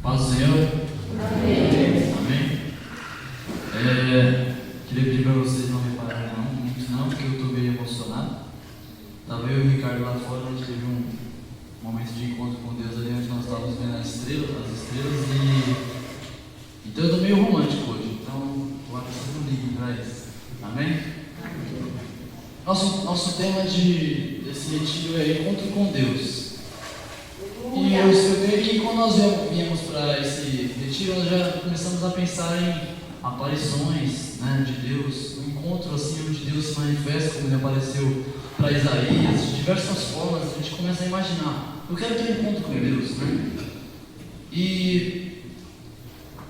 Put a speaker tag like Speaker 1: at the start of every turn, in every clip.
Speaker 1: Paz do Senhor.
Speaker 2: Amém.
Speaker 1: Amém. Queria pedir para vocês não repararem muito não, porque eu estou meio emocionado. Estava eu e o Ricardo lá fora, a gente teve um momento de encontro com Deus ali, onde nós estávamos vendo as estrelas então eu estou meio romântico hoje, então eu acho que vocês não liguem para isso. Amém? Nosso tema desse retiro é encontro com Deus. E eu creio que quando nós viemos para esse retiro, nós já começamos a pensar em aparições, né, de Deus, um encontro assim onde Deus se manifesta, como ele apareceu para Isaías, de diversas formas. A gente começa a imaginar, eu quero ter um encontro com Deus, né?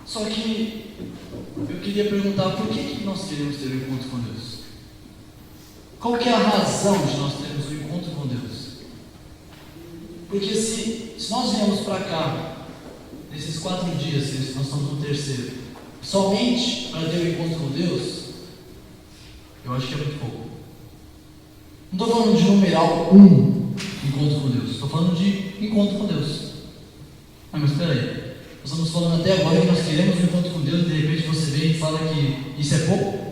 Speaker 1: Só que eu queria perguntar, por que nós queremos ter um encontro com Deus? Qual que é a razão de nós termos um encontro com Deus? Porque se nós viemos para cá, nesses 4 dias, se nós estamos no terceiro, somente para ter um encontro com Deus, eu acho que é muito pouco. Não estou falando de numeral 1, encontro com Deus. Estou falando de encontro com Deus. Mas espera aí. Nós estamos falando até agora que nós queremos um encontro com Deus, e de repente você vem e fala que isso é pouco?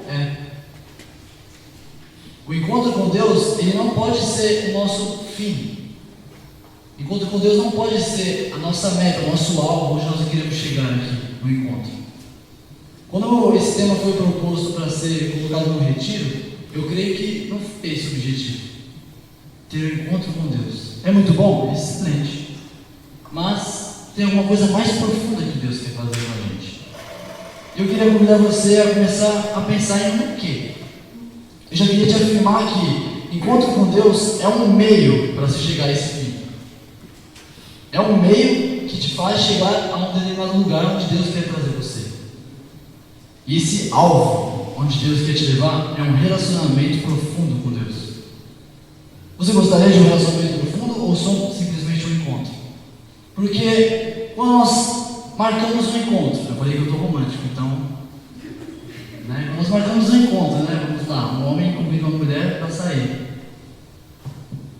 Speaker 1: O encontro com Deus, ele não pode ser o nosso fim. O encontro com Deus não pode ser a nossa meta, o nosso alvo, onde nós queremos chegar aqui no encontro. Quando esse tema foi proposto para ser colocado no retiro, eu creio que não foi esse o objetivo. Ter um encontro com Deus. É muito bom? Excelente. Mas tem alguma coisa mais profunda que Deus quer fazer com a gente. Eu queria convidar você a começar a pensar em um quê? Eu já queria te afirmar que encontro com Deus é um meio para se chegar a esse fim. É um meio que te faz chegar a um determinado lugar onde Deus quer trazer você. E esse alvo, onde Deus quer te levar, é um relacionamento profundo com Deus. Você gostaria de um relacionamento profundo ou só simplesmente um encontro? Porque quando nós marcamos um encontro, eu falei que eu estou romântico, então, né, nós marcamos um encontro, né? Vamos lá, um homem convida uma mulher para sair.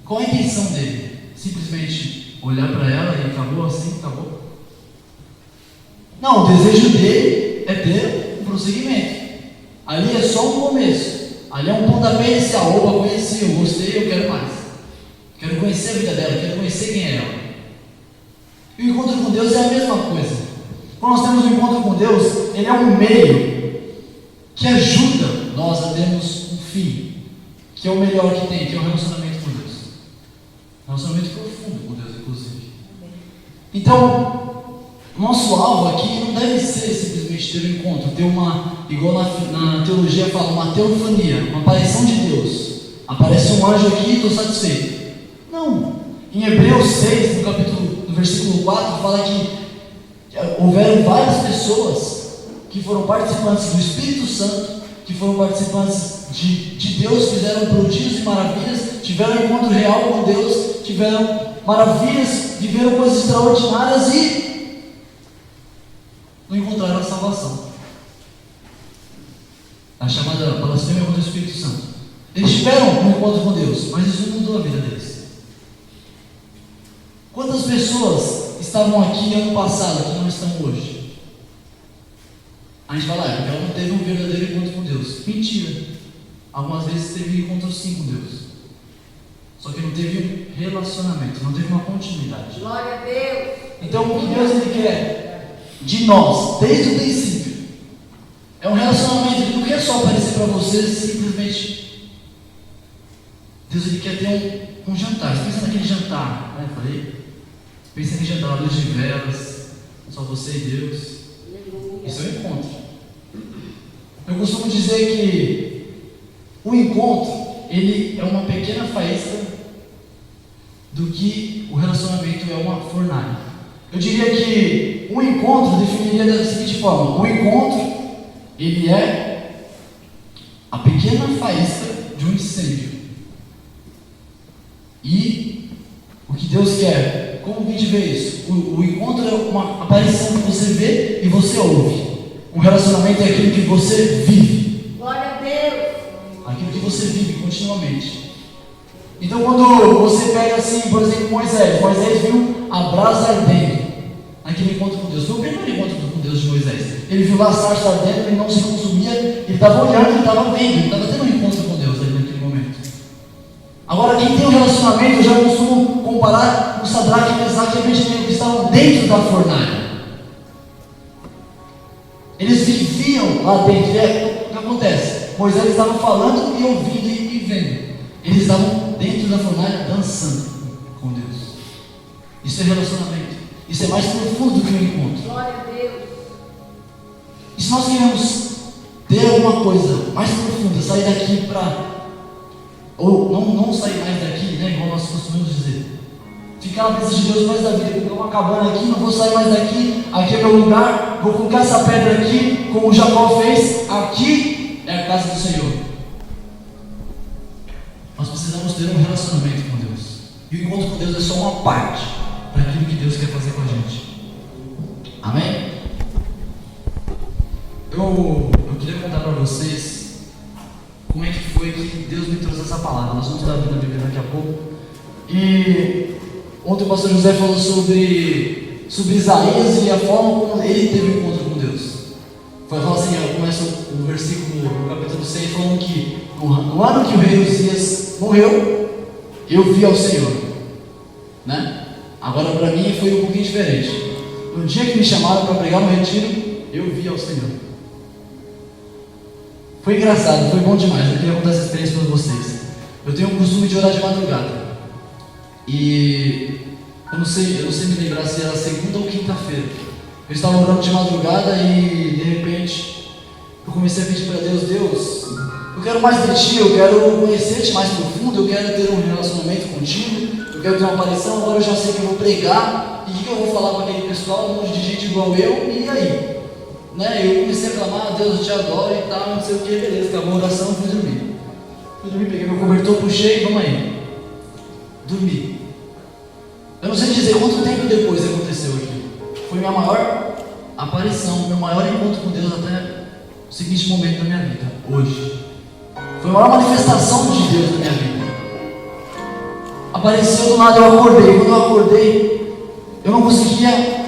Speaker 1: Qual a intenção dele? Simplesmente olhar para ela e acabou assim, acabou? Não, o desejo dele é ter um prosseguimento. Ali é só um começo. Ali é um pontapé inicial. Opa, conheci, eu gostei, eu quero mais. Quero conhecer a vida dela, quero conhecer quem é ela. E o encontro com Deus é a mesma coisa. Quando nós temos um encontro com Deus, ele é um meio que ajuda nós a termos um fim, que é o melhor que tem, que é o relacionamento com Deus. Um relacionamento profundo com Deus, inclusive. Então, nosso alvo aqui não deve ser simplesmente ter um encontro, ter uma, igual na teologia fala, uma teofania, uma aparição de Deus. Aparece um anjo aqui e estou satisfeito. Não. Em Hebreus 6, no versículo 4, fala que houveram várias pessoas que foram participantes do Espírito Santo, que foram participantes de Deus, fizeram prodígios e maravilhas, tiveram um encontro real com Deus, tiveram maravilhas, viveram coisas extraordinárias e não encontraram a salvação. A chamada blasfêmia contra o Espírito Santo. Eles tiveram um encontro com Deus, mas isso não mudou a vida deles. Quantas pessoas estavam aqui ano passado que não estão hoje? A gente fala, porque ela não teve um verdadeiro encontro com Deus. Mentira. Algumas vezes teve encontro sim com Deus. Só que não teve um relacionamento, não teve uma continuidade.
Speaker 2: Glória a Deus.
Speaker 1: Então o que Deus ele quer de nós, desde o princípio, é um relacionamento. Ele não quer só aparecer para você simplesmente. Deus ele quer ter um jantar. Você pensa naquele jantar, né? Eu falei. Pensa naquele jantar, a luz de velas, só você e Deus. Isso é um encontro. Eu costumo dizer que o encontro ele é uma pequena faísca do que o relacionamento é uma fornalha. Eu diria que o encontro definiria da seguinte forma: o encontro ele é a pequena faísca de um incêndio. E o que Deus quer, como que a gente vê isso? O encontro é uma aparição que você vê e você ouve. Um relacionamento é aquilo que você vive.
Speaker 2: Glória a Deus.
Speaker 1: Aquilo que você vive continuamente. Então quando você pega assim, por exemplo, Moisés viu a brasa ardendo naquele encontro com Deus. Deus. Foi o primeiro encontro com Deus de Moisés. Ele viu lá a sarça ardendo, ele não se consumia, ele estava olhando, ele estava vendo, ele estava tendo um encontro com Deus ali naquele momento. Agora, quem tem um relacionamento, eu já costumo comparar com Sadraque, Mesaque e Abednego, que estavam dentro da fornalha. Eles viviam lá dentro. O que acontece? Moisés estava falando e ouvindo e vendo. Eles estavam dentro da fornalha dançando com Deus. Isso é relacionamento. Isso é mais profundo do que um encontro.
Speaker 2: Glória a Deus.
Speaker 1: E se nós queremos ter alguma coisa mais profunda, sair daqui para... Ou não sair mais daqui, né? Igual nós costumamos dizer. Ficar na presença de Deus mais da vida. Vou pegar uma cabana aqui, não vou sair mais daqui. Aqui é meu lugar. Vou colocar essa pedra aqui, como Jacó fez. Aqui é a casa do Senhor. Nós precisamos ter um relacionamento com Deus. E o encontro com Deus é só uma parte daquilo que Deus quer fazer com a gente. Amém? Eu queria contar para vocês como é que foi que Deus me trouxe essa palavra. Nós vamos estar abrindo a Bíblia daqui a pouco. E ontem o pastor José falou sobre Isaías e a forma como ele teve um encontro com Deus. Fala assim, começa o versículo do capítulo 6 falando que no ano que o rei Uzias morreu, eu vi ao Senhor, né? Agora para mim foi um pouquinho diferente. No dia que me chamaram para pregar no retiro, eu vi ao Senhor. Foi engraçado, foi bom demais. Eu queria contar essa experiência para vocês. Eu tenho o costume de orar de madrugada. E eu não sei me lembrar se era segunda ou quinta-feira. Eu estava orando de madrugada e de repente eu comecei a pedir para Deus: eu quero mais de Ti, eu quero conhecer-Te mais profundo, eu quero ter um relacionamento contigo, eu quero ter uma aparição. Agora eu já sei que eu vou pregar, e o que eu vou falar para aquele pessoal, um monte de gente igual eu, e aí? Né? Eu comecei a clamar: Deus, eu Te adoro e tal, não sei o que, beleza, acabou a oração, fui dormir. Peguei meu cobertor, puxei, vamos aí. Dormi. Eu não sei dizer quanto tempo depois aconteceu aqui. Foi minha maior aparição, meu maior encontro com Deus até o seguinte momento da minha vida, hoje. Foi a maior manifestação de Deus na minha vida. Apareceu do nada, eu acordei. Quando eu acordei, eu não conseguia.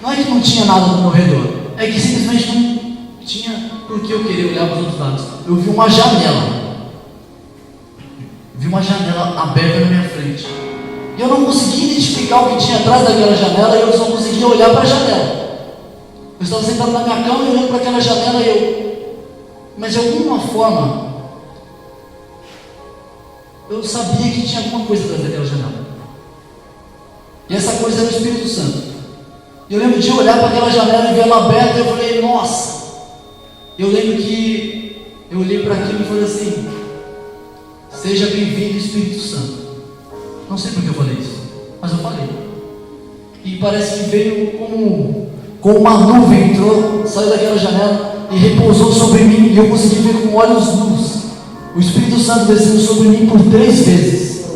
Speaker 1: Não é que não tinha nada no meu redor, é que simplesmente não tinha por que eu querer olhar para os outros lados. Eu vi uma janela. Vi uma janela aberta na minha frente. E eu não conseguia identificar o que tinha atrás daquela janela, e eu só conseguia olhar para a janela. Eu estava sentado na minha cama e olhando para aquela janela, mas de alguma forma eu sabia que tinha alguma coisa atrás daquela janela. E essa coisa era o Espírito Santo. Eu lembro de olhar para aquela janela e ver ela aberta, e eu falei: nossa. Eu lembro que eu olhei para aquilo e falei assim: seja bem-vindo, Espírito Santo. Não sei porque eu falei isso, mas eu falei. E parece que veio como uma nuvem, entrou, saiu daquela janela e repousou sobre mim, e eu consegui ver com olhos nus o Espírito Santo descendo sobre mim por 3 vezes.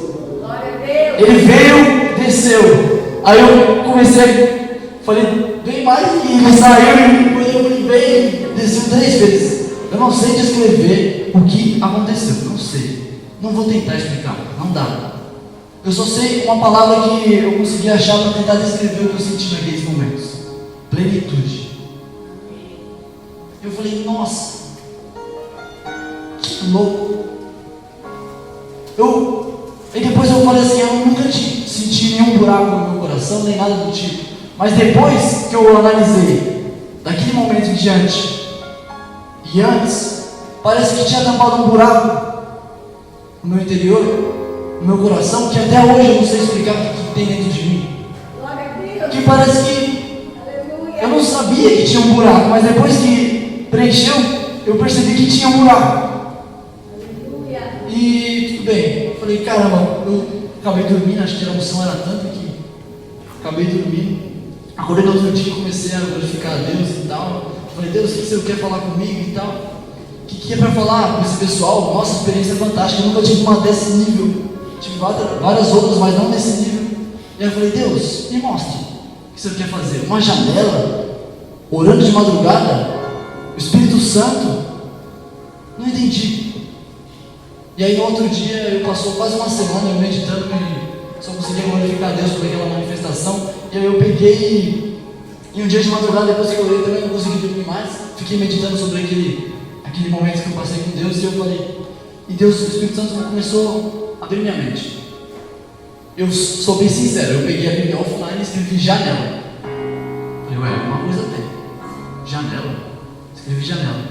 Speaker 2: Glória a Deus.
Speaker 1: Ele veio, desceu. Aí eu comecei, falei: vem mais, e ele saiu, e ele veio, desceu 3 vezes. Eu não sei descrever o que aconteceu, não sei. Não vou tentar explicar, não dá. Eu só sei uma palavra que eu consegui achar para tentar descrever o que eu senti naqueles momentos: plenitude. Eu falei: nossa, que louco. E depois eu falei assim: eu nunca senti nenhum buraco no meu coração, nem nada do tipo. Mas depois que eu analisei, daquele momento em diante e antes, parece que tinha tampado um buraco no meu interior, no meu coração, que até hoje eu não sei explicar o que tem dentro de mim.
Speaker 2: Glória a Deus.
Speaker 1: Que parece que
Speaker 2: Aleluia.
Speaker 1: eu não sabia que tinha um buraco, mas depois que preencheu, eu percebi que tinha um buraco.
Speaker 2: Aleluia.
Speaker 1: E tudo bem. Eu falei: caramba, eu acabei dormindo, acho que a emoção era tanta que acabei dormindo. Acordei no outro dia e comecei a glorificar a Deus e tal. Falei: Deus, o que você quer falar comigo e tal? O que é para falar com esse pessoal? Nossa, experiência é fantástica, eu nunca tive uma desse nível. Tive várias outras, mas não nesse nível. E aí eu falei: Deus, me mostre o que você quer fazer. Uma janela, orando de madrugada, o Espírito Santo. Não entendi. E aí no outro dia, eu passou quase uma semana eu meditando e só conseguia glorificar a Deus por aquela manifestação. E aí eu peguei e E um dia de madrugada, depois que eu orei, também não consegui dormir mais. Fiquei meditando sobre aquele momento que eu passei com Deus, e eu falei, e Deus, o Espírito Santo começou a abrir minha mente. Eu sou bem sincero, eu peguei a Bíblia offline e escrevi janela. Falei, ué, alguma coisa tem. Janela? Escrevi janela.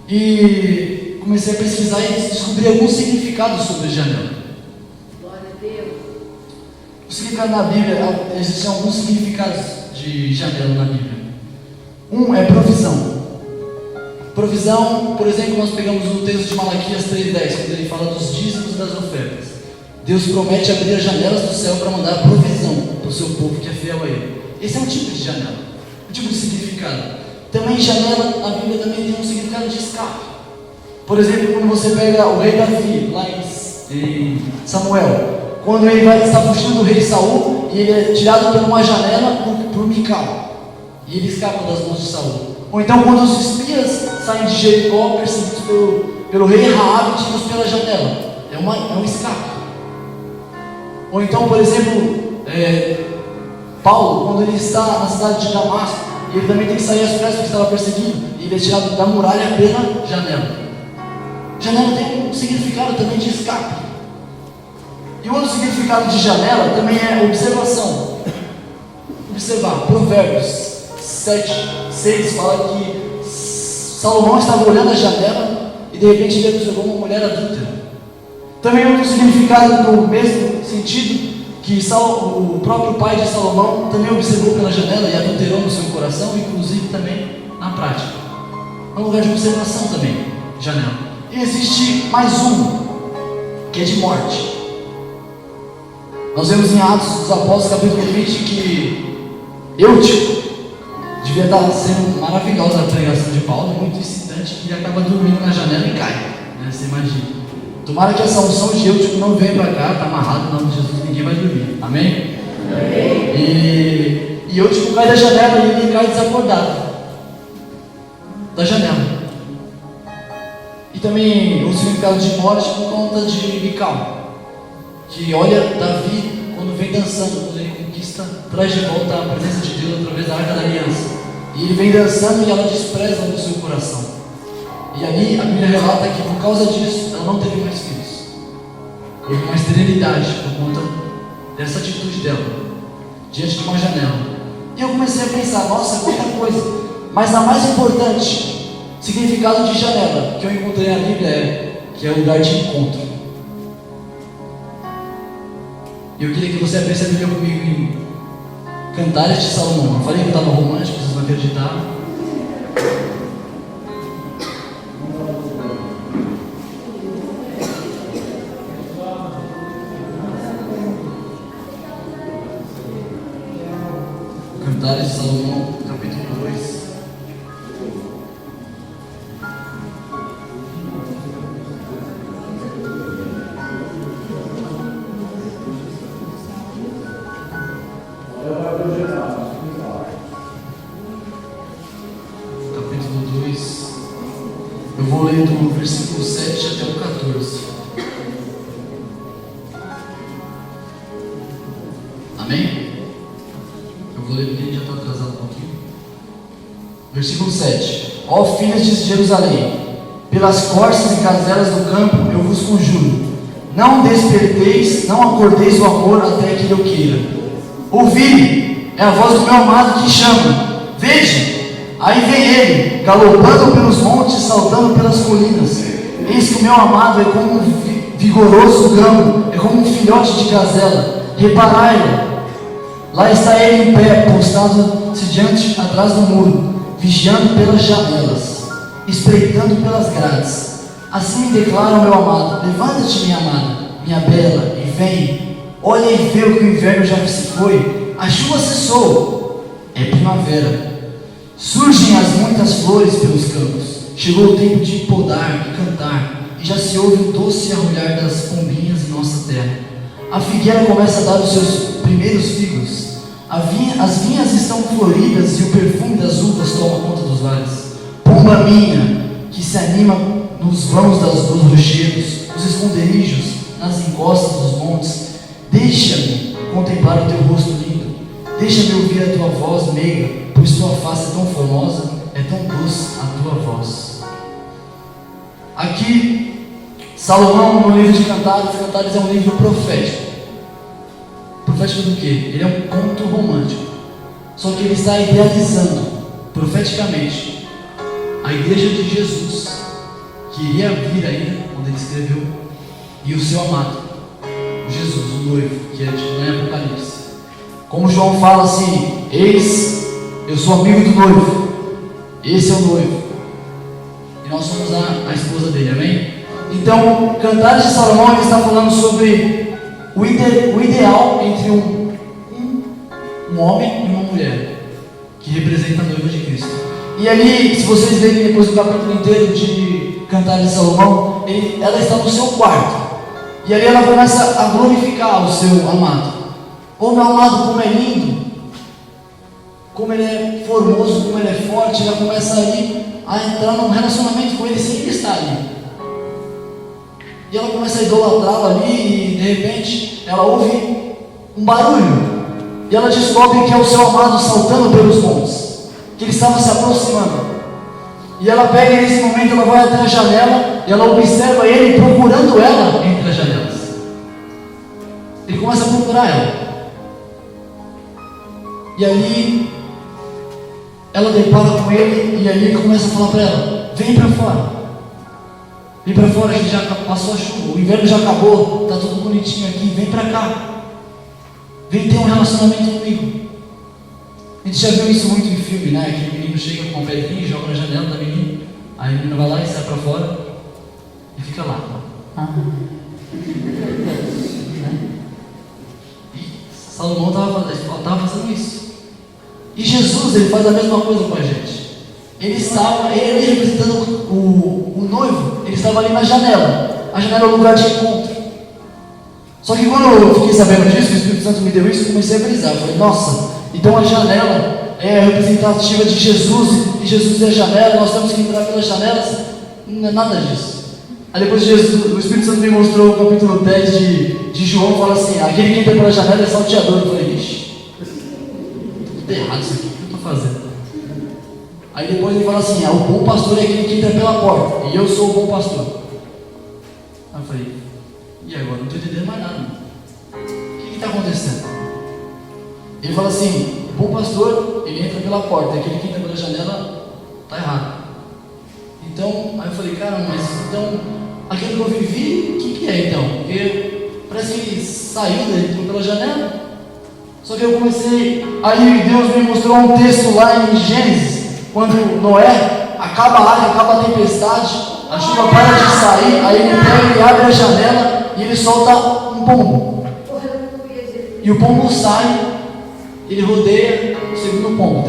Speaker 1: E comecei a pesquisar e descobri alguns significados sobre janela.
Speaker 2: Glória a Deus.
Speaker 1: O significado na Bíblia, existem alguns significados de janela na Bíblia. Um é provisão. Provisão, por exemplo, nós pegamos o texto de Malaquias 3:10, quando ele fala dos dízimos e das ofertas. Deus promete abrir as janelas do céu para mandar provisão para o seu povo que é fiel a Ele. Esse é um tipo de janela, um tipo de significado. Também janela, na Bíblia também tem um significado de escape. Por exemplo, quando você pega o rei Davi, lá em Samuel, quando ele está fugindo do rei Saul, e ele é tirado por uma janela por Mical, e ele escapa das mãos de Saul. Ou então quando os espias saem de Jericó, perseguidos pelo rei Raabe, tirados pela janela. É um escape. Ou então, por exemplo, Paulo, quando ele está na cidade de Damasco, ele também tem que sair às pressas porque estava perseguido, e ele é tirado da muralha pela janela. Janela tem um significado também de escape. E o outro significado de janela também é observação. Observar. Provérbios 7:6 fala que Salomão estava olhando a janela e de repente ele observou uma mulher adúltera. Também outro significado no mesmo sentido, que o próprio pai de Salomão também observou pela janela e adulterou no seu coração, inclusive também na prática. É um lugar de observação também, janela. E existe mais um, que é de morte. Nós vemos em Atos dos Apóstolos, capítulo 20, que Eutico devia estar sendo maravilhosa a pregação de Paulo, muito excitante, e ele acaba dormindo na janela e cai. Você imagina. Tomara que essa unção de Eutico não venha para cá, está amarrado no nome de Jesus, ninguém vai dormir. Amém? Amém. E Eutico cai da janela e ele cai desacordado. Da janela. E também o significado de morte por conta de Mical, que olha Davi quando vem dançando, quando ele conquista, traz de volta a presença de Deus através da Arca da Aliança. E ele vem dançando e ela despreza no seu coração. E ali a Bíblia relata que por causa disso ela não teve mais filhos. Houve uma esterilidade por conta dessa atitude dela, diante de uma janela. E eu comecei a pensar, nossa, quanta coisa. Mas a mais importante, significado de janela que eu encontrei na Bíblia que é o lugar de encontro. E eu queria que você abrisse a Bíblia comigo em Cantares de Salomão. Eu falei que eu estava romântico, vocês não acreditaram. Cantares de Salomão, capítulo 2. Capítulo 2. Eu vou ler do versículo 7 até o 14. Amém? Eu vou ler porque a gente já está atrasado um pouquinho. Versículo 7. Ó filhas de Jerusalém, pelas corças e caselas do campo eu vos conjuro, não desperteis, não acordeis o amor até que eu queira. Ouvi, é a voz do meu amado que chama. Veja, aí vem ele, galopando pelos montes, saltando pelas colinas. Eis que o meu amado é como um vigoroso gamo, é como um filhote de gazela. Reparai-o. Lá está ele em pé, postado-se diante, atrás do muro, vigiando pelas janelas, espreitando pelas grades. Assim me declara o meu amado: levanta-te, minha amada, minha bela, e vem. Olha e vê o que o inverno já se foi, a chuva cessou, é primavera. Surgem as muitas flores pelos campos, chegou o tempo de podar e cantar, e já se ouve o doce arrulhar das pombinhas em nossa terra. A figueira começa a dar os seus primeiros figos, as vinhas estão floridas e o perfume das uvas toma conta dos vales. Pomba minha, que se anima nos vãos dos rochedos, nos esconderijos, nas encostas dos montes, deixa-me contemplar o teu rosto lindo, deixa-me ouvir a tua voz meiga,
Speaker 3: pois tua face é tão formosa, é tão doce a tua voz. Aqui, Salomão, no livro de Cantares é um livro profético. Profético do quê? Ele é um conto romântico. Só que ele está idealizando, profeticamente, a igreja de Jesus, que iria vir ainda, quando ele escreveu, e o seu amado, Jesus, o noivo, que é dito em Apocalipse. Como João fala assim: eis, eu sou amigo do noivo, esse é o noivo, e nós somos a esposa dele, amém? Então, Cantares de Salomão, ele está falando sobre o ideal entre um homem e uma mulher, que representa a noiva de Cristo. E ali, se vocês verem depois o capítulo inteiro de Cantares de Salomão, ela está no seu quarto, e ali ela começa a glorificar o seu amado. Oh, meu amado, como é lindo, como ele é formoso, como ele é forte. Ela começa ali a entrar num relacionamento com ele sem ele estar ali. E ela começa a idolatrá-lo ali, e de repente ela ouve um barulho, e ela descobre que é o seu amado saltando pelos montes, que ele estava se aproximando. E ela pega, e nesse momento ela vai até a janela, e ela observa ele procurando ela entre as janelas. Ele começa a procurar ela. E ali ela depara com ele, e ali ele começa a falar para ela: vem para fora. Vem para fora, que já passou a chuva, o inverno já acabou, está tudo bonitinho aqui, vem para cá. Vem ter um relacionamento comigo. A gente já viu isso muito em filme, né? Que o menino chega com uma pedrinha e joga na janela da menina, aí a menina vai lá e sai para fora e fica lá. E Salomão estava fazendo isso. E Jesus, ele faz a mesma coisa com a gente. Ele representando o noivo, ele estava ali na janela. A janela é o lugar de encontro. Só que quando eu fiquei sabendo disso, o Espírito Santo me deu isso, eu comecei a brisar. Eu falei: nossa, então a janela é a representativa de Jesus, e Jesus é a janela, nós temos que entrar pelas janelas. Não é nada disso. Aí depois o Espírito Santo me mostrou o capítulo 10 de João, fala assim: aquele que entra pela janela é salteador. Eu falei: ixi, tudo errado isso aqui, o que eu estou fazendo? Aí depois ele fala assim: o bom pastor é aquele que entra pela porta, e eu sou o bom pastor. Aí eu falei: e agora? Não estou entendendo mais nada. O que está acontecendo? Ele fala assim: o bom pastor, ele entra pela porta, aquele que entra pela janela está errado. Então, aí eu falei: caramba, mas então, aquilo que eu vivi, o que é então? Porque parece que ele saiu, ele entrou pela janela. Só que eu comecei, aí Deus me mostrou um texto lá em Gênesis, quando Noé acaba a água, acaba a tempestade, a chuva para de sair, aí ele pega e abre a janela e ele solta um pombo. E o pombo sai, ele rodeia o segundo pombo.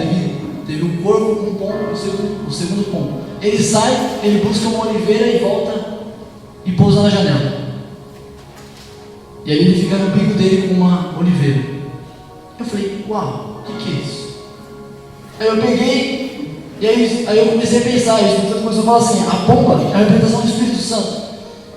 Speaker 3: Teve um corvo com um pombo, o segundo pombo. Ele sai, ele busca uma oliveira e volta e pousa na janela. E aí ele fica no bico dele com uma oliveira. Eu falei: uau, o que é isso? Aí eu peguei, e aí eu comecei a pensar, e o Espírito Santo começou a falar assim: a pomba é a representação do Espírito Santo.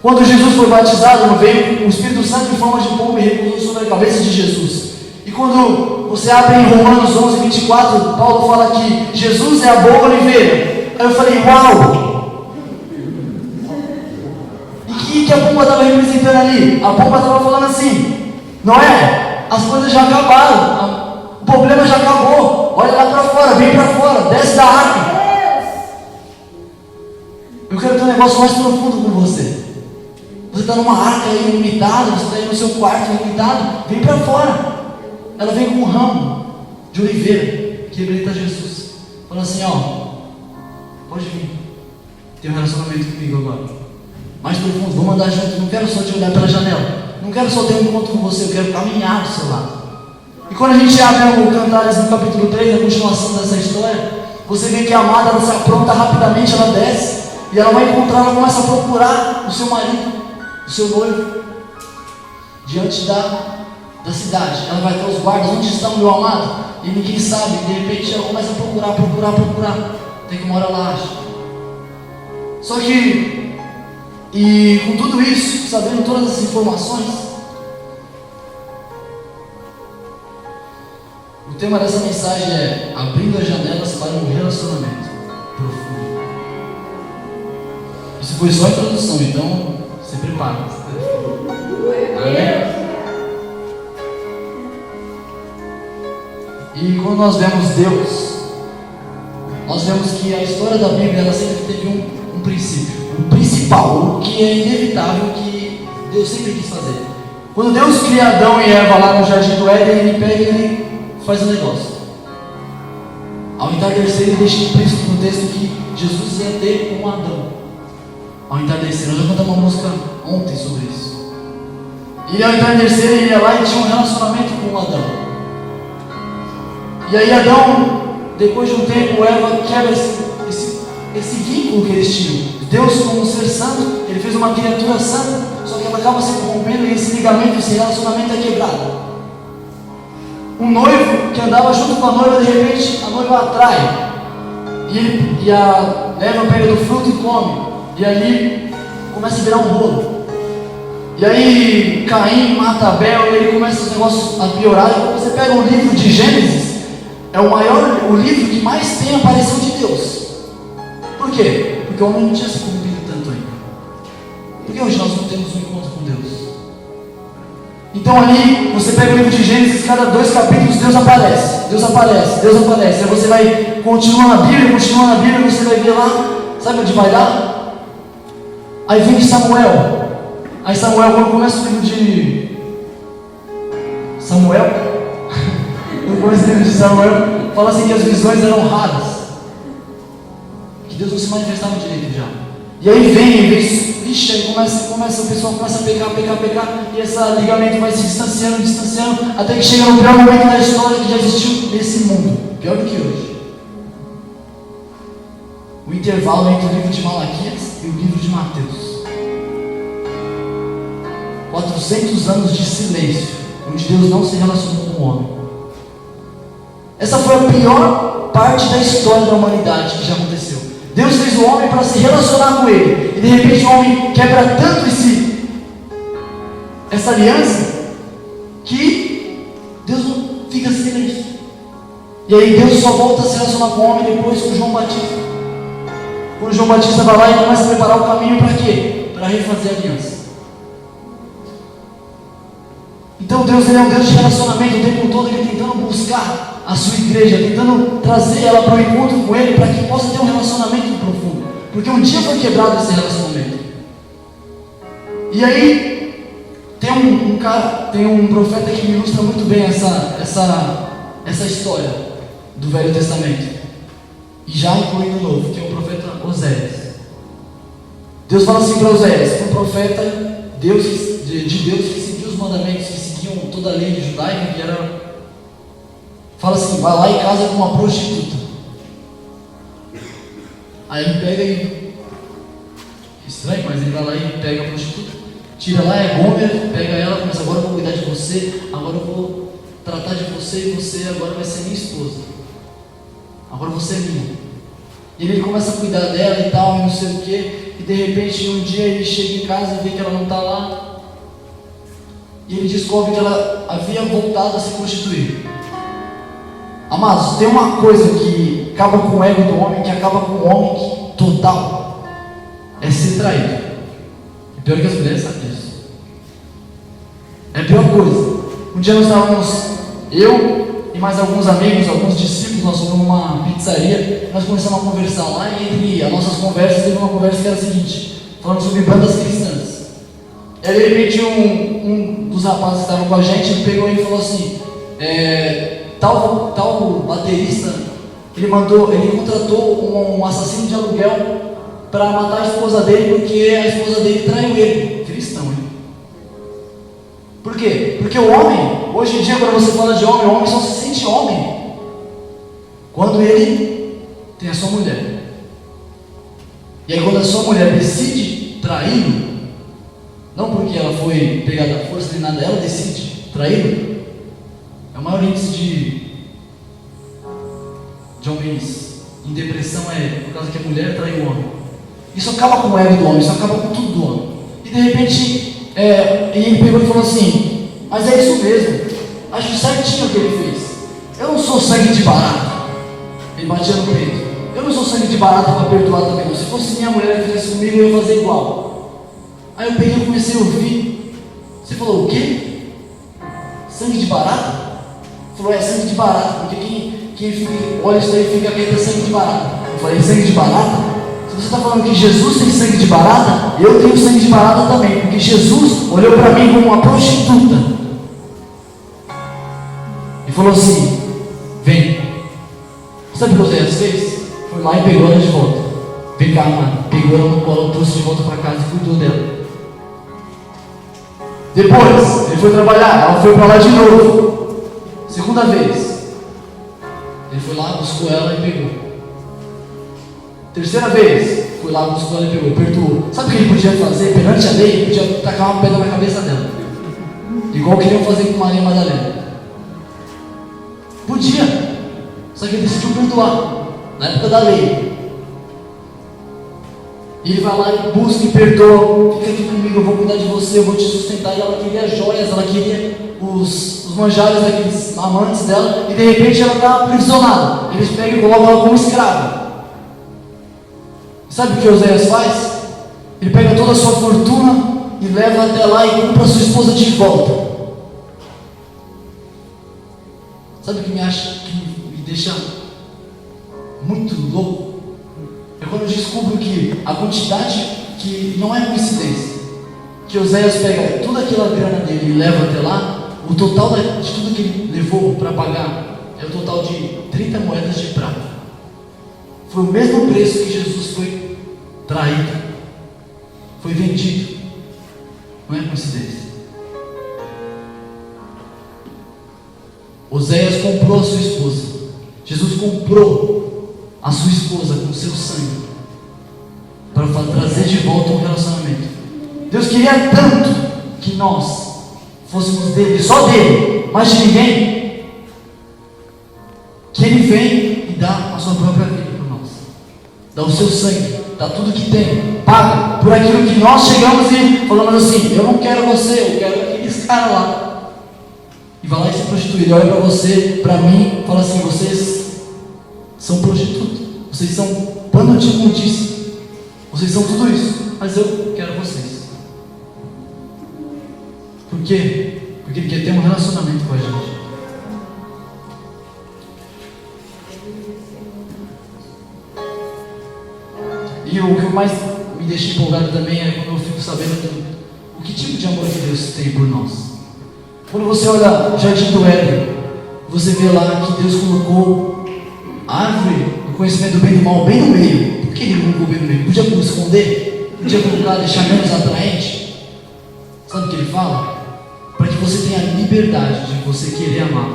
Speaker 3: Quando Jesus foi batizado, veio o Espírito Santo em forma de pomba e repousou sobre a cabeça de Jesus. E quando você abre em Romanos 11, 24, Paulo fala que Jesus é a boa oliveira. Aí eu falei: uau! E o que a pomba estava representando ali? A pomba estava falando assim: não é? As coisas já acabaram, o problema já acabou, olha lá para fora, vem para fora, desce da arca. Eu quero ter um negócio mais profundo com você. Você está numa arca aí limitada, você está aí no seu quarto limitado, vem para fora. Ela vem com um ramo de oliveira, que representa Jesus, falando assim: pode vir, ter um relacionamento comigo agora, mais profundo, vamos andar juntos, não quero só te olhar pela janela, não quero só ter um encontro com você, eu quero caminhar do seu lado. E quando a gente abre o Cantares no capítulo 3, a continuação dessa história, você vê que a amada, ela se apronta rapidamente, ela desce, e ela vai encontrar, ela começa a procurar o seu marido, o seu noivo, diante da cidade. Ela vai até os guardas: onde está o meu amado? E ninguém sabe, de repente ela começa a procurar, até que uma hora ela acha. Só que, e com tudo isso, sabendo todas essas informações, o tema dessa mensagem é abrindo as janelas para um relacionamento profundo. Isso foi só a introdução, então se prepara. Amém? E quando nós vemos Deus, nós vemos que a história da Bíblia ela sempre teve um princípio, o principal, o que é inevitável que Deus sempre quis fazer. Quando Deus cria Adão e Eva lá no jardim do Éden, ele pega e ele faz um negócio. Ao entardecer, ele deixa implícito no texto que Jesus ia ter com Adão. Ao entardecer, nós já cantamos uma música ontem sobre isso. E ao entardecer, ele ia lá e tinha um relacionamento com Adão. E aí Adão, depois de um tempo, Eva quebra esse vínculo que eles tinham. Deus, como um ser santo, ele fez uma criatura santa, só que ela acaba se corrompendo e esse ligamento, esse relacionamento é quebrado. Um noivo que andava junto com a noiva, de repente a noiva atrai. E a Eva pega do fruto e come. E ali começa a virar um rolo. E aí Caim mata Abel e ele começa os negócios a piorar. E quando você pega o livro de Gênesis, é o livro que mais tem a aparição de Deus. Por quê? Porque o homem não tinha se corrompido tanto ainda. Por que hoje nós não temos um encontro com Deus? Então ali, você pega o livro de Gênesis, cada 2 capítulos Deus aparece. Deus aparece, Deus aparece. Aí você vai continuando a Bíblia, você vai ver lá, sabe onde vai dar? Aí vem Samuel. Aí Samuel, quando começa o livro de Samuel, quando começa o livro de Samuel, fala assim que as visões eram raras. Que Deus não se manifestava direito já. E aí vem, vixe, aí o pessoal começa a pecar, e esse ligamento vai se distanciando, até que chega no pior momento da história que já existiu nesse mundo, pior do que hoje. O intervalo entre o livro de Malaquias e o livro de Mateus. 400 anos de silêncio, onde Deus não se relacionou com o homem. Essa foi a pior parte da história da humanidade que já aconteceu. Deus fez o homem para se relacionar com ele. E de repente o homem quebra tanto essa aliança que Deus não fica silêncio. E aí Deus só volta a se relacionar com o homem depois com João Batista. Quando João Batista vai lá e começa a preparar o caminho para quê? Para refazer a aliança. Então Deus ele é um Deus de relacionamento o tempo todo, ele tentando buscar a sua igreja, tentando trazer ela para o encontro com ele, para que possa ter um relacionamento profundo. Porque um dia foi quebrado esse relacionamento. E aí tem um profeta que me ilustra muito bem essa história do Velho Testamento, e já incluindo o Novo, que é o profeta Oséias. Deus fala assim para Oséias, um profeta de Deus que seguia os mandamentos, que seguiam toda a lei judaica, que era, fala assim, vai lá e casa com uma prostituta. Aí ele pega e, estranho, mas ele vai lá e pega a prostituta, tira lá, é Gomer, pega ela, começa, agora eu vou cuidar de você, agora eu vou tratar de você, e você agora vai ser minha esposa, agora você é minha. E ele começa a cuidar dela e tal, e não sei o que, e de repente um dia ele chega em casa e vê que ela não está lá, e ele descobre que ela havia voltado a se prostituir. Amados, tem uma coisa que acaba com o ego do homem, que acaba com o homem total, é ser traído. E pior que as mulheres sabem disso. É a pior coisa. Um dia nós estávamos, eu e mais alguns amigos, alguns discípulos, nós fomos numa pizzaria, nós começamos a conversar lá, e entre as nossas conversas, teve uma conversa que era a seguinte, falando sobre bandas cristãs. E aí de repente um dos rapazes que estavam com a gente, ele pegou e falou assim, tal baterista, ele contratou um assassino de aluguel para matar a esposa dele, porque a esposa dele traiu ele. Cristão, hein? Por quê? Porque o homem, hoje em dia, quando você fala de homem, o homem só se sente homem quando ele tem a sua mulher. E aí quando a sua mulher decide traí-lo, não porque ela foi pegada à força nem nada, ela decide traí-lo, é o maior índice de homens em depressão, por causa que a mulher traiu o homem. Isso acaba com o ego do homem, isso acaba com tudo do homem. E de repente, ele pegou e falou assim, mas é isso mesmo, acho certinho o que ele fez. Eu não sou sangue de barata. Ele batia no peito. Eu não sou sangue de barata para perdoar também. Se fosse minha mulher que fizesse comigo, eu ia fazer igual. Aí eu peguei e comecei a ouvir. Você falou o quê? Sangue de barata? Ele falou, é sangue de barata, porque quem olha isso daí fica querendo sangue de barata. Eu falei, sangue de barata? Se você está falando que Jesus tem sangue de barata, eu tenho sangue de barata também, porque Jesus olhou para mim como uma prostituta e falou assim, vem. Sabe o que Oséias fez? Foi lá e pegou ela de volta. Vem cá, mano. Pegou ela no colo, trouxe de volta para casa e cuidou dela. Depois, ele foi trabalhar, ela foi para lá de novo. Segunda vez. Ele foi lá, buscou ela e pegou. Terceira vez, foi lá, buscou ela e pegou, perdoou. Sabe o que ele podia fazer perante a lei? Ele podia tacar uma pedra na cabeça dela. Igual queriam fazer com Maria Madalena. Podia. Só que ele decidiu perdoar. Na época da lei. E ele vai lá e busca e perdoa. Fica aqui comigo, eu vou cuidar de você, eu vou te sustentar. E ela queria joias, ela queria os manjares daqueles amantes dela. E de repente ela está aprisionada. Eles pegam e colocam ela como escrava. Sabe o que Oséias faz? Ele pega toda a sua fortuna e leva até lá e compra a sua esposa de volta. Sabe o que me deixa muito louco? É quando eu descubro que a quantidade, que não é coincidência, que Oséias pega toda aquela grana dele e leva até lá, o total de tudo que ele levou para pagar é o total de 30 moedas de prata. Foi o mesmo preço que Jesus foi traído, foi vendido. Não é coincidência. Oséias comprou a sua esposa. Jesus comprou a sua esposa com seu sangue para trazer de volta um relacionamento. Deus queria tanto que nós fôssemos dele, só dele, mais de ninguém, que ele vem e dá a sua própria vida por nós, dá o seu sangue, dá tudo que tem, paga por aquilo que nós chegamos e falamos assim, eu não quero você, eu quero aqueles caras lá. E vai lá e se prostitui. Ele olha para você, para mim, e fala assim, vocês são prostitutas, vocês são pano de imundícia, vocês são tudo isso, mas eu quero vocês. Por quê? Porque ele quer ter um relacionamento com a gente. E o que eu mais me deixa empolgado também é quando eu fico sabendo o que tipo de amor que Deus tem por nós. Quando você olha o Jardim do Éden, você vê lá que Deus colocou a árvore do conhecimento do bem e do mal bem no meio. Por que ele colocou bem no meio? Podia esconder? Podia colocar, deixar menos atraente? Sabe o que ele fala? Para que você tenha a liberdade de você querer amar.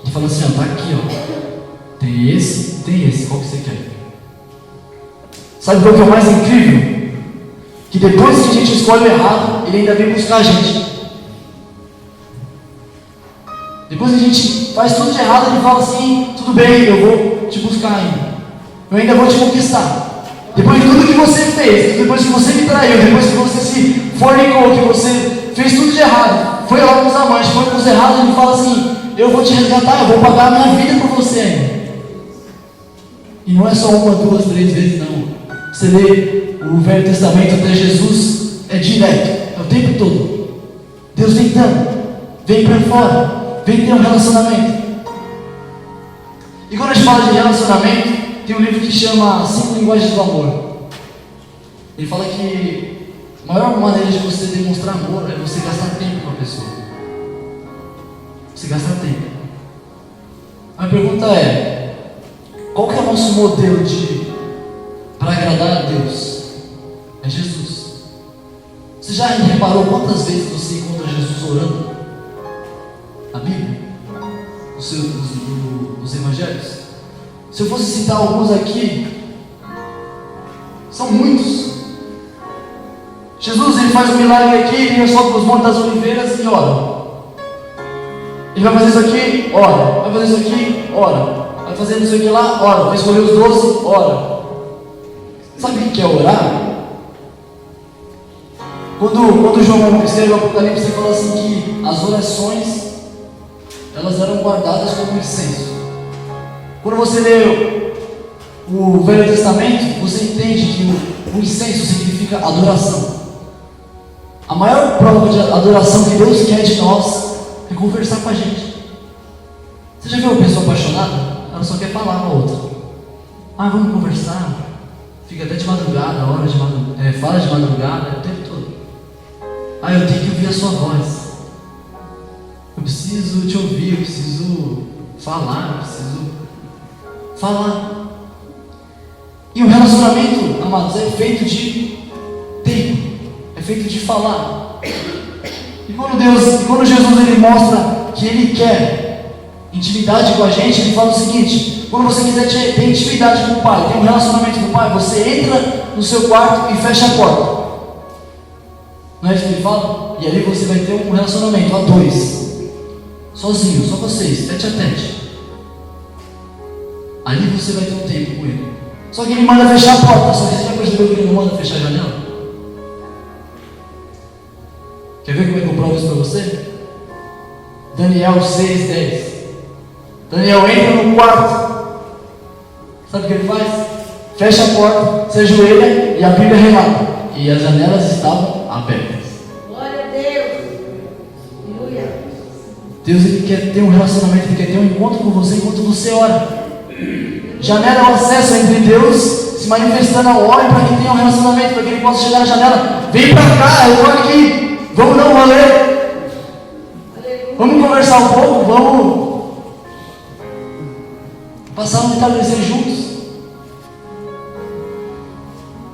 Speaker 3: Ele fala assim, ó, tá aqui, ó. Tem esse e tem esse, qual que você quer? Sabe qual que é o mais incrível? Que depois que a gente escolhe o errado, ele ainda vem buscar a gente. Depois que a gente faz tudo de errado, ele fala assim, tudo bem, eu vou te buscar ainda. Eu ainda vou te conquistar. Depois de tudo que você fez, depois que você me traiu, depois que você se fornicou, que você fez tudo de errado, foi lá com os amantes, foi com os errados, ele fala assim, eu vou te resgatar, eu vou pagar a minha vida por você ainda. E não é só uma, duas, três vezes, não. Você lê o Velho Testamento até Jesus, é direto, é o tempo todo. Deus tentando, vem para fora. Vem ter um relacionamento. E quando a gente fala de relacionamento, tem um livro que chama 5 Linguagens do Amor. Ele fala que a maior maneira de você demonstrar amor é você gastar tempo com a pessoa. Você gastar tempo. A pergunta é, qual que é o nosso modelo para agradar a Deus? É Jesus. Você já reparou quantas vezes você encontra Jesus orando? A Bíblia, os evangelhos. Se eu fosse citar alguns aqui, são muitos. Jesus, ele faz um milagre aqui, ele sobe para os montes das oliveiras e ora. Ele vai fazer isso aqui, ora. Vai fazer isso aqui, ora. Vai fazer isso aqui lá, ora. Vai escolher os 12, ora. Sabe o que é orar? Quando João escreve o Apocalipse, ele fala assim que as orações elas eram guardadas como incenso. Quando você lê o Velho Testamento, você entende que o incenso significa adoração. A maior prova de adoração que Deus quer de nós é conversar com a gente. Você já viu uma pessoa apaixonada? Ela só quer falar com a outra. Ah, vamos conversar. Fica até de madrugada, fala de madrugada, o tempo todo. Ah, eu tenho que ouvir a sua voz. Eu preciso te ouvir, eu preciso falar, E o relacionamento, amados, é feito de tempo, é feito de falar. E quando Jesus ele mostra que Ele quer intimidade com a gente, Ele fala o seguinte: quando você quiser ter intimidade com o Pai, ter um relacionamento com o Pai, você entra no seu quarto e fecha a porta. Não é isso que Ele fala? E ali você vai ter um relacionamento a dois, sozinho, só vocês, tete a tete. Ali você vai ter um tempo com Ele. Só que Ele manda fechar a porta. Só que você já percebeu que Ele não manda fechar a janela? Quer ver como é que eu provo isso para você? Daniel 6:10. Daniel entra no quarto. Sabe o que ele faz? Fecha a porta, se ajoelha e a Bíblia relata. E as janelas estavam abertas.
Speaker 2: Glória a Deus. Aleluia.
Speaker 3: Deus ele quer ter um relacionamento, Ele quer ter um encontro com você enquanto você ora. Janela é o acesso entre Deus se manifestando ao homem para que tenha um relacionamento, para que ele possa chegar na janela. Vem para cá, eu estou aqui. Vamos dar um rolê. Vamos conversar um pouco, vamos passar um entardecer juntos.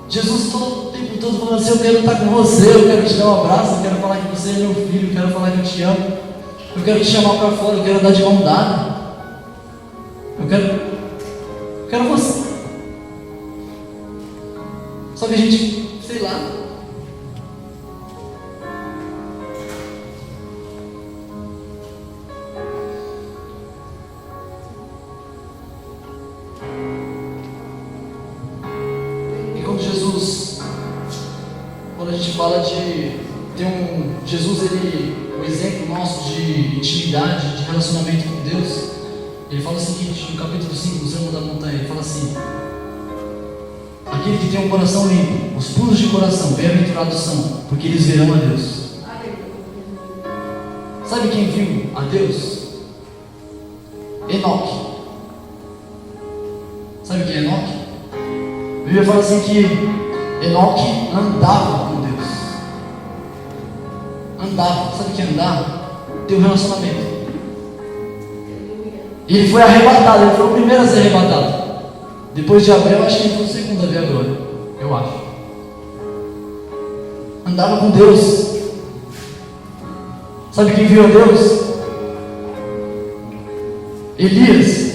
Speaker 3: Jesus todo o tempo todo falando assim: eu quero estar com você, eu quero te dar um abraço, eu quero falar que você é meu filho, eu quero falar que eu te amo, eu quero te chamar para fora, eu quero andar de mão dada. Eu quero você. Só que a gente, sei lá. E quando a gente fala de ter Jesus, o exemplo nosso de intimidade, de relacionamento com Deus, ele fala o seguinte, no capítulo 5 do Sermão da Montanha, ele fala assim: aquele que tem um coração limpo, os puros de coração, bem-aventurados são, porque eles verão a Deus. Sabe quem viu a Deus? Enoque. Sabe quem é Enoque? A Bíblia fala assim que Enoque andava com Deus. Andava. Sabe o que é andar? Ter um relacionamento. E ele foi arrebatado, ele foi o primeiro a ser arrebatado. Depois de Abraão, acho que ele foi o segundo a ver a glória. Eu acho. Andava com Deus. Sabe quem viu a Deus? Elias.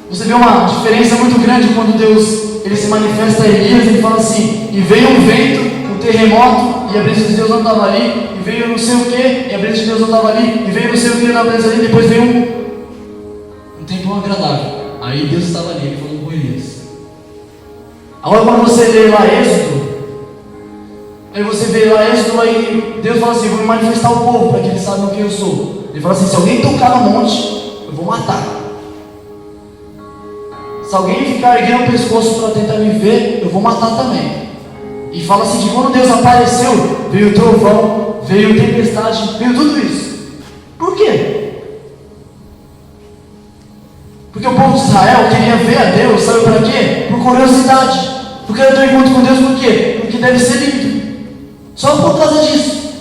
Speaker 3: Você vê uma diferença muito grande quando Deus ele se manifesta a Elias. Ele fala assim: e veio um vento, um terremoto, e a presença de Deus não estava ali. E veio não sei o que, e a presença de Deus não estava ali. E veio não sei o que, na presença ali. Depois veio um tempo agradável. Aí Deus estava ali, ele falou com Elias. Agora quando você lê lá Êxodo, aí Deus fala assim: vou me manifestar ao povo para que eles saibam quem eu sou. Ele fala assim: se alguém tocar no monte, eu vou matar. Se alguém ficar erguendo o pescoço para tentar me ver, eu vou matar também. E fala assim: que quando Deus apareceu, veio trovão, veio tempestade, veio tudo isso. Por quê? Porque o povo de Israel queria ver a Deus, sabe para quê? Por curiosidade. Porque eu estou em encontro com Deus por quê? Porque deve ser lindo. Só por causa disso.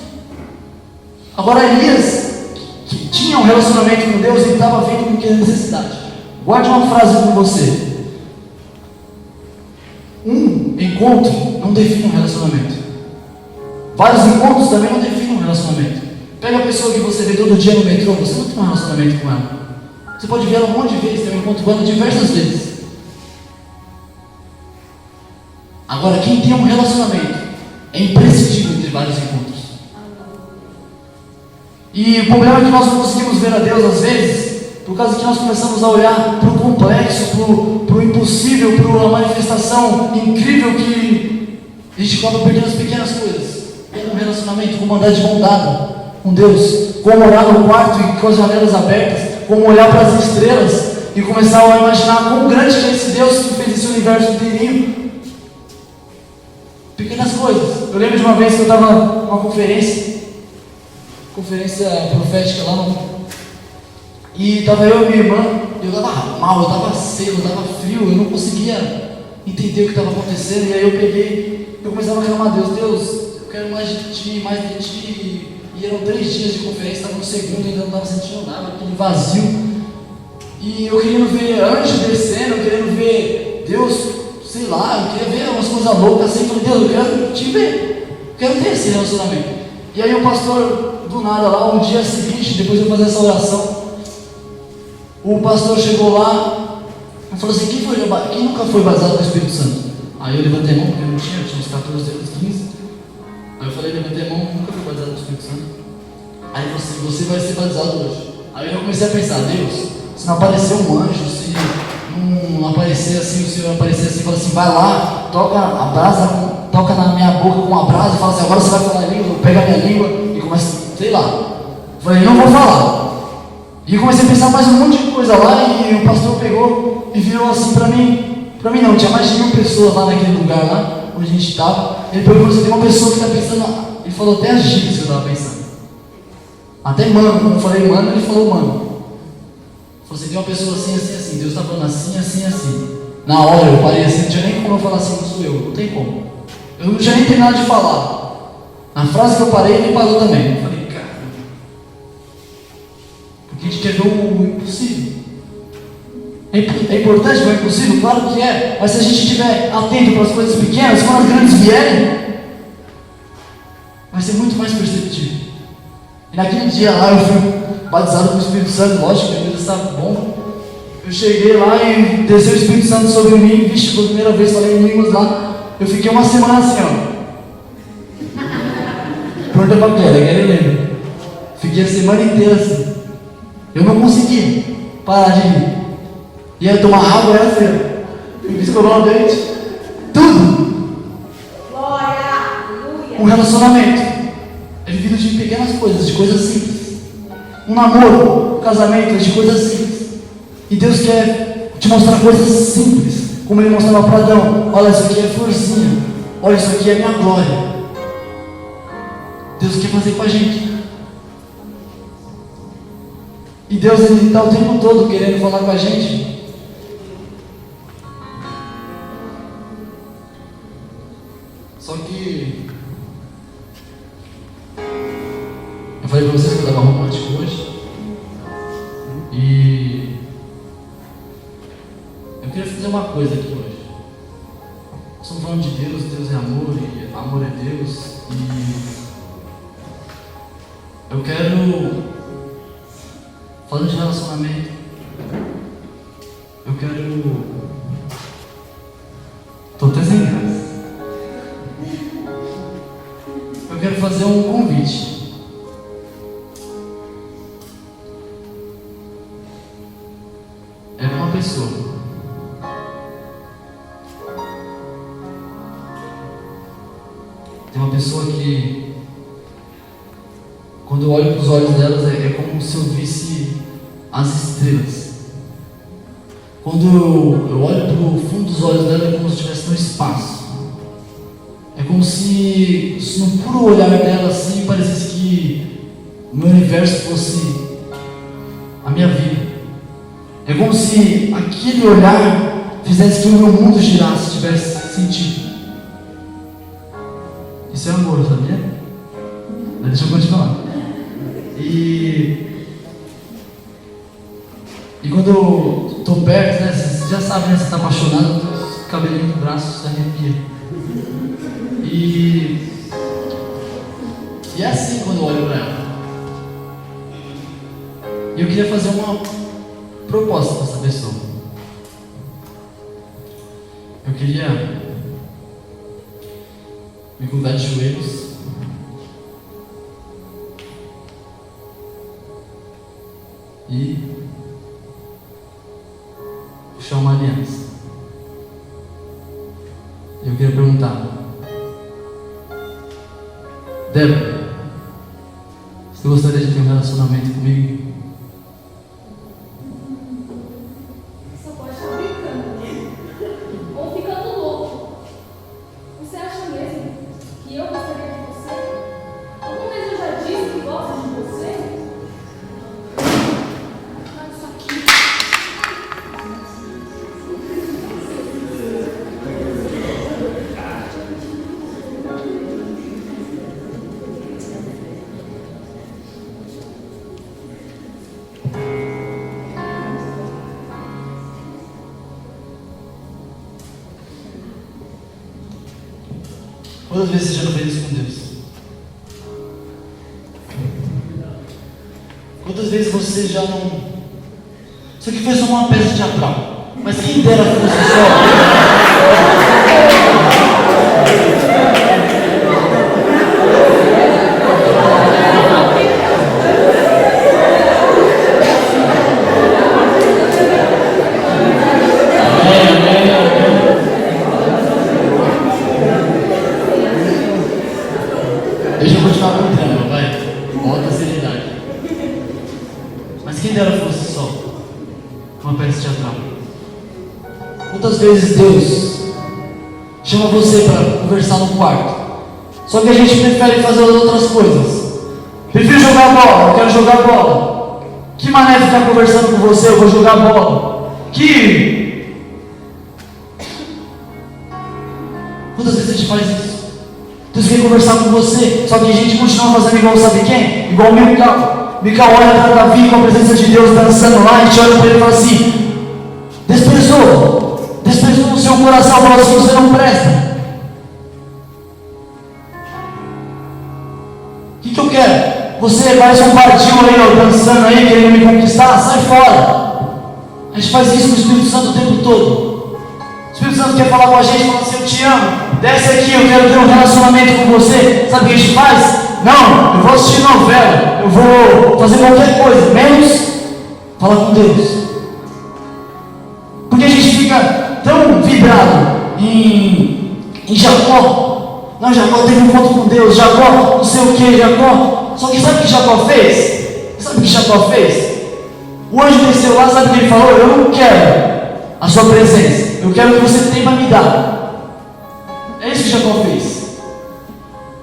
Speaker 3: Agora Elias, que tinha um relacionamento com Deus, ele estava vendo com que necessidade. Guarde uma frase com você: um encontro não define um relacionamento. Vários encontros também não definem um relacionamento. Pega a pessoa que você vê todo dia no metrô, você não tem um relacionamento com ela. Você pode ver ela um monte de vezes, ter um encontro com ela diversas vezes. Agora, quem tem um relacionamento é imprescindível ter vários encontros. E o problema é que nós não conseguimos ver a Deus às vezes, por causa que nós começamos a olhar para o complexo, para o impossível, para a manifestação incrível que a gente acaba perdendo as pequenas coisas. Ter um relacionamento, como andar de mão dada com Deus. como orar no quarto e com as janelas abertas, como olhar para as estrelas e começar a imaginar quão grande é esse Deus que fez esse universo inteirinho. Pequenas coisas. Eu lembro de uma vez que eu estava numa conferência profética lá e estava eu e minha irmã, e eu estava mal, eu estava seco, eu estava frio, eu não conseguia entender o que estava acontecendo, e aí eu comecei a clamar a Deus, eu quero mais de Ti, e eram 3 dias de conferência, estava no segundo, ainda não estava sentindo nada, aquele vazio, e eu querendo ver anjo descendo, eu querendo ver Deus, sei lá, eu queria ver umas coisas loucas assim, eu falei, Deus, eu quero Te ver, eu quero ter esse relacionamento. E aí o pastor, do nada lá, um dia seguinte, depois de eu fazer essa oração, o pastor chegou lá e falou assim, quem nunca foi batizado com o Espírito Santo? Aí eu levantei a mão, porque eu não tinha uns 14 anos, 15. Aí eu falei, levantei a mão, nunca fui batizado com o Espírito Santo. Aí você vai ser batizado hoje. Aí eu já comecei a pensar, Deus, se não aparecer um anjo, se não aparecer assim, o Senhor aparecer assim, fala assim, vai lá, toca a brasa, toca na minha boca com uma brasa e fala assim, agora você vai falar a língua, pega a minha língua e começa, sei lá. Eu falei, não vou falar. E eu comecei a pensar mais um monte de coisa lá e o pastor pegou e virou assim para mim não, tinha mais de 1000 pessoas lá naquele lugar lá, onde a gente estava. Ele pegou e falou assim, tem uma pessoa que está pensando, ele falou até as gírias que eu estava pensando. Até mano, quando eu falei mano, ele falou mano. Ele falou assim, tem uma pessoa assim, assim, assim, Deus está falando assim, assim, assim. Na hora eu parei assim, não tinha nem como eu falar assim, não sou eu, não tem como. Eu não tinha nem terminado de falar. Na frase que eu parei, ele parou também. Eu falei, cara, porque a gente quer ver o impossível. É importante ver o impossível? Claro que é. Mas se a gente estiver atento para as coisas pequenas, quando as grandes vierem, vai ser muito mais perceptível. E naquele dia lá eu fui batizado com o Espírito Santo, lógico, meu Deus estava bom. Eu cheguei lá e desceu o Espírito Santo sobre mim, vixe, pela primeira vez falei em línguas lá. Eu fiquei uma semana assim, ó. Pergunta pra Clélia, lembra? Fiquei a semana inteira assim. Eu não consegui parar de rir. Ia tomar água, era assim. Eu ia escovar o dente. Tudo.
Speaker 2: Glória, aleluia.
Speaker 3: Um relacionamento é vivido de pequenas coisas, de coisas simples. Um namoro, um casamento é de coisas simples. E Deus quer te mostrar coisas simples. Como Ele mostrava para Adão. Olha, isso aqui é florzinha. Olha, isso aqui é minha glória. Deus quer fazer com a gente. E Deus, Ele está o tempo todo querendo falar com a gente. Só que eu falei para vocês que eu estava romântico hoje. E eu queria fazer uma coisa aqui hoje. Estamos falando de Deus, Deus é amor e amor é Deus. E eu quero, falando de relacionamento, eu quero, estou até sem graça. Eu quero fazer um convite. É para uma pessoa. Tem uma pessoa que, quando eu olho para os olhos delas, é como se eu visse as estrelas. Quando eu olho para o fundo dos olhos dela, é como se estivesse no espaço. É como se no puro olhar dela assim, parecesse que o meu universo fosse a minha vida. É como se aquele olhar fizesse que o meu mundo girasse, tivesse sentido. Isso é amor, sabia? Mas deixa eu continuar. E quando eu estou perto, né, você já sabe, né, você está apaixonado, o cabelinho no braço se arrepia. E é assim quando eu olho para ela. E eu queria fazer uma proposta para essa pessoa. Eu queria me colocar de joelhos e puxar uma aliança. Eu queria perguntar: Débora, Você gostaria de ter um relacionamento comigo?
Speaker 2: Só pode estar brincando. Ou ficando louco. Você acha mesmo que eu gostaria de você? Alguma vez eu já disse que gosto de você? Olha isso aqui.
Speaker 3: Quantas vezes você já não fez isso com Deus? Quantas vezes você já não... Isso aqui foi só uma peça teatral. Mas quem dera fosse só... Deixa eu continuar com o drama, vai. Volta a seriedade. Mas quem dera fosse só uma peça teatral. Quantas vezes Deus chama você para conversar no quarto? Só que a gente prefere fazer outras coisas. Prefiro jogar bola, eu quero jogar bola. Que mané ficar conversando com você, eu vou jogar bola. Quantas vezes a gente faz isso? Deus quer conversar com você, só que a gente continua fazendo igual sabe quem? Igual o Mical. Mical olha para Davi com a presença de Deus dançando lá, a gente olha para ele e fala assim: desprezou no seu coração, falou assim: você não presta. O que eu quero? Você faz um pardinho aí, ó, dançando aí, querendo me conquistar, sai fora. A gente faz isso com o Espírito Santo o tempo todo. O Espírito Santo quer falar com a gente, fala assim: eu te amo, desce aqui, eu quero ter um relacionamento com você. Sabe o que a gente faz? Não, eu vou assistir novela, eu vou fazer qualquer coisa, menos falar com Deus. Porque a gente fica tão vidrado em Jacó. Não, Jacó teve um encontro com Deus, Jacó não sei o que, Jacó. Só que sabe o que Jacó fez? Sabe o que Jacó fez? O anjo desceu lá, sabe o que ele falou? Eu não quero a sua presença, eu quero o que você tem para me dar. É isso que Jacó fez.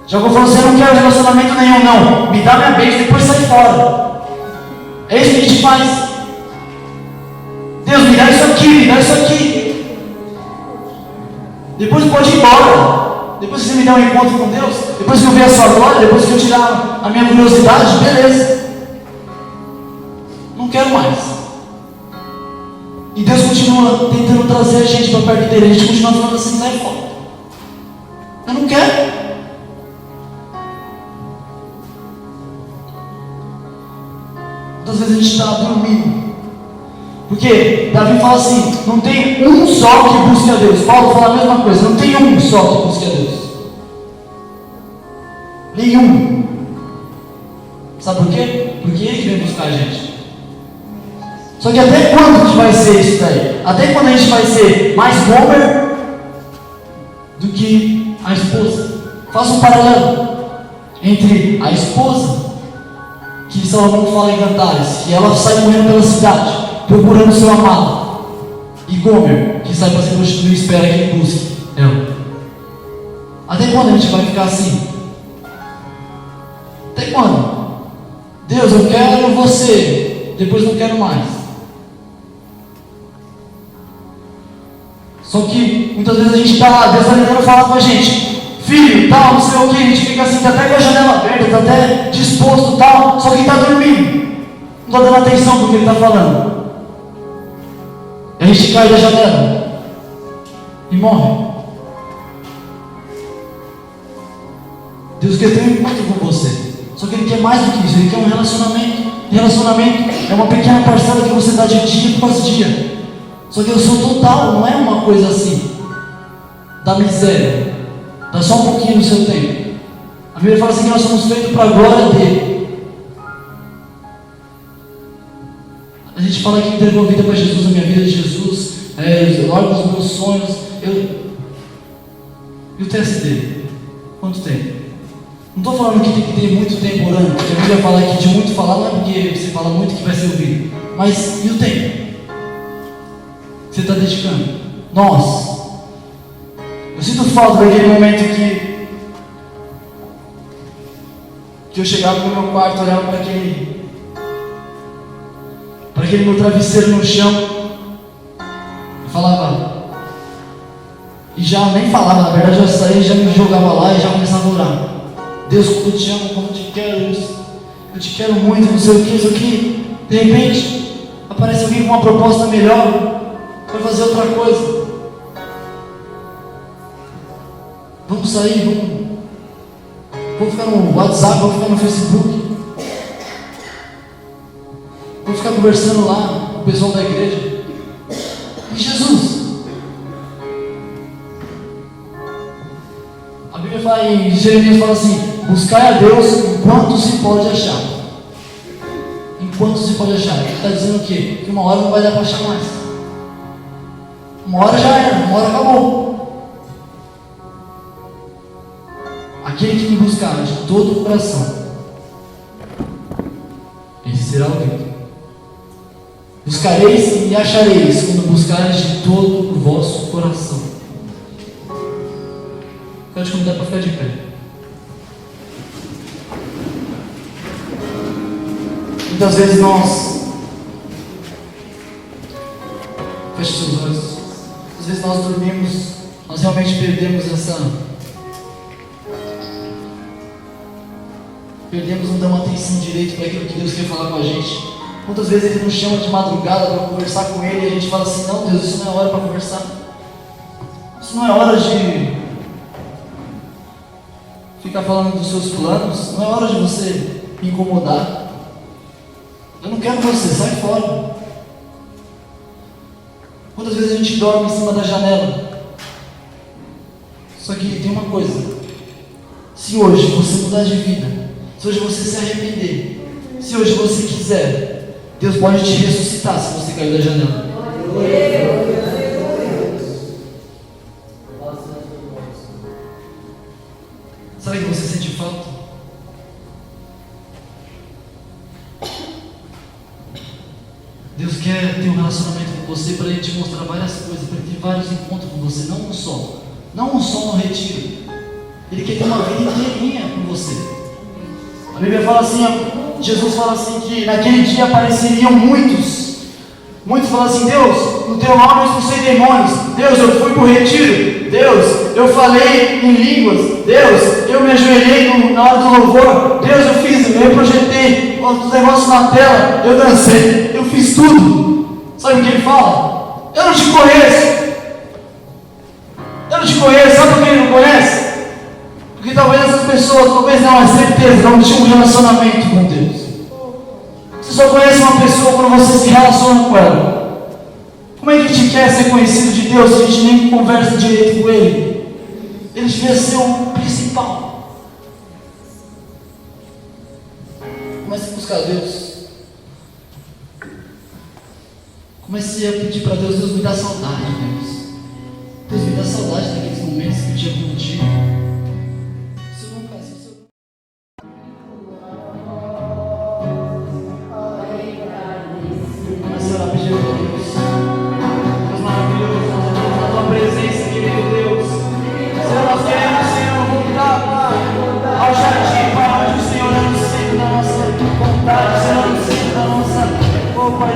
Speaker 3: Jacó falou assim: eu não quero relacionamento nenhum, não. Me dá minha bênção, depois sai fora. É isso que a gente faz. Deus, me dá isso aqui, me dá isso aqui. Depois pode ir embora. Depois que você me der um encontro com Deus, depois que eu ver a sua glória, depois que eu tirar a minha curiosidade, beleza. Não quero mais. E Deus continua tentando trazer a gente para perto dele. A gente continua falando assim: sai fora. Eu não quero. Muitas vezes a gente está dormindo. Porque Davi fala assim: não tem um só que busque a Deus. Paulo fala a mesma coisa: não tem um só que busque a Deus. Nenhum. Sabe por quê? Porque Ele que vem buscar a gente. Só que até quando a gente vai ser isso daí? Até quando a gente vai ser mais Gomer do que a esposa? Faça um paralelo entre a esposa, que Salomão fala em Cantares, que ela sai correndo pela cidade procurando seu amado, e Gomer, que sai para se prostituir e espera que ele busque ela. Até quando a gente vai ficar assim? Até quando? Deus, eu quero você, depois não quero mais. Só que muitas vezes a gente está, Deus está tentando falar com a gente: filho, tal, não sei o que, a gente fica assim, está até com a janela aberta, está até disposto, tal, só que está dormindo, não está dando atenção para o que ele está falando. E a gente cai da janela e morre. Deus quer ter um encontro com você, só que Ele quer mais do que isso, Ele quer um relacionamento. Relacionamento é uma pequena parcela que você dá de dia após dia. Só que eu sou total, não é uma coisa assim da miséria. Dá só um pouquinho do seu tempo. A Bíblia fala assim que nós somos feitos para a glória dele. A gente fala que entregou a vida para Jesus, a minha vida de Jesus, olha os meus sonhos. E o TSD? Quanto tempo? Não estou falando que tem que ter muito tempo orando, porque a Bíblia fala que de muito falar não é porque você fala muito que vai ser ouvido. Mas e o tempo? Você está dedicando? Nós. Eu sinto falta daquele momento que eu chegava no meu quarto, olhava para aquele meu travesseiro no chão e falava, e já nem falava, na verdade eu saía e já me jogava lá e já começava a orar. Deus, como eu te amo, como eu te quero, eu te quero muito, não sei o que, não sei o que. De repente aparece alguém com uma proposta melhor, vai fazer outra coisa. Vamos sair, vamos ficar no WhatsApp, vamos ficar no Facebook, vamos ficar conversando lá com o pessoal da igreja. E Jesus? A Bíblia fala em Jeremias, fala assim: buscai a Deus enquanto se pode achar. Enquanto se pode achar. Ele está dizendo o quê? Que uma hora não vai dar para achar mais. Uma hora já era, uma hora acabou. Aquele que me buscar de todo o coração, esse será ouvido. Buscareis e achareis quando buscareis de todo o vosso coração. Quero te convidar para ficar de pé. Muitas vezes feche seus olhos. Às vezes nós dormimos, nós realmente perdemos não damos atenção direito para aquilo que Deus quer falar com a gente. Muitas vezes Ele nos chama de madrugada para conversar com Ele e a gente fala assim: não, Deus, isso não é hora para conversar. Isso não é hora de ficar falando dos seus planos. Não é hora de você me incomodar. Eu não quero você, sai fora. Quantas vezes a gente dorme em cima da janela? Só que tem uma coisa: se hoje você mudar de vida, se hoje você se arrepender, se hoje você quiser, Deus pode te ressuscitar se você cair da janela. Sabe o que você sente falta? Deus quer ter um relacionamento com você para Ele te mostrar várias coisas, para Ele ter vários encontros com você, não um só. Não um só no retiro. Ele quer ter uma vida inteirinha com você. A Bíblia fala assim, Jesus fala assim que naquele dia apareceriam muitos. Muitos falam assim: Deus, no teu nome eu expulsei demônios. Deus, eu fui para o retiro. Deus, eu falei em línguas. Deus, eu me ajoelhei na hora do louvor. Deus, eu projetei os negócios na tela. Eu dancei, eu fiz tudo. Sabe o que ele fala? Eu não te conheço. Eu não te conheço. Sabe por que ele não conhece? Porque talvez essas pessoas, talvez não, é certeza, não tinham um relacionamento com Deus. Você só conhece uma pessoa quando você se relaciona com ela. Como é que a gente quer ser conhecido de Deus se a gente nem conversa direito com Ele? Ele devia ser o principal. Comece a buscar Deus. Comece a pedir para Deus: Deus, me dá saudade, Deus. Deus, me dá saudade daqueles momentos que eu tinha contigo.
Speaker 4: Pai,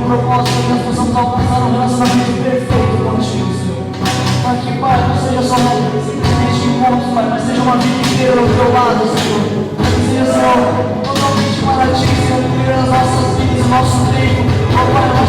Speaker 3: propósito que nós possamos alcançar um relacionamento perfeito contigo, Senhor. Para que, Pai, não seja só simplesmente encontros, Pai, mas seja uma vida inteira ao teu lado, Senhor. Que seja, Senhor, totalmente para ti, Senhor, cuidar das nossas vidas, o nosso tempo. Ó Pai,